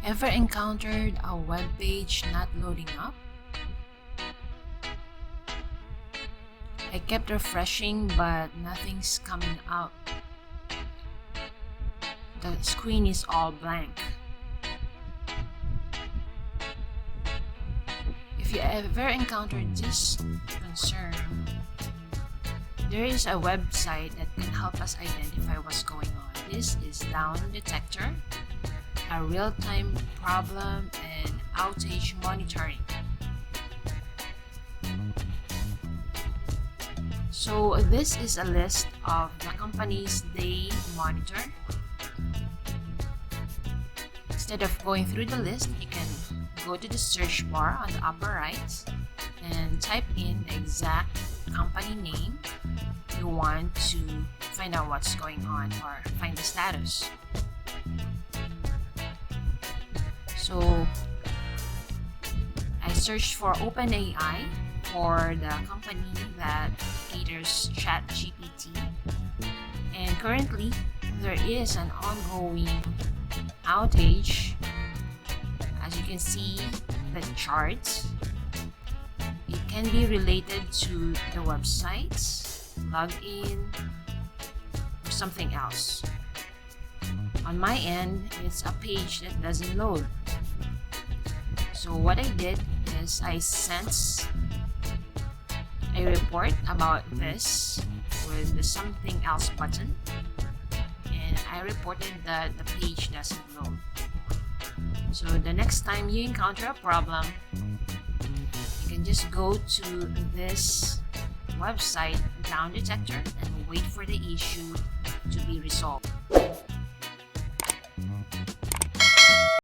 Ever encountered a web page not loading up? I kept refreshing but nothing's coming out. The screen is all blank. If you ever encountered this concern, there is a website that can help us identify what's going on. This is Down Detector, a real-time problem and outage monitoring. So this is a list of the companies they monitor. Instead of going through the list, you can go to the search bar on the upper right and type in the exact company name you want to find out what's going on or find the status. So I searched for OpenAI for the company that caters chat-gpt, and currently there is an ongoing outage. As you can see the chart, it can be related to the website, login, or something else. On my end, it's a page that doesn't load. So what I did is I sent a report about this with the something else button, and I reported that the page doesn't load. So the next time you encounter a problem, you can just go to this website, Down Detector, and wait for the issue to be resolved.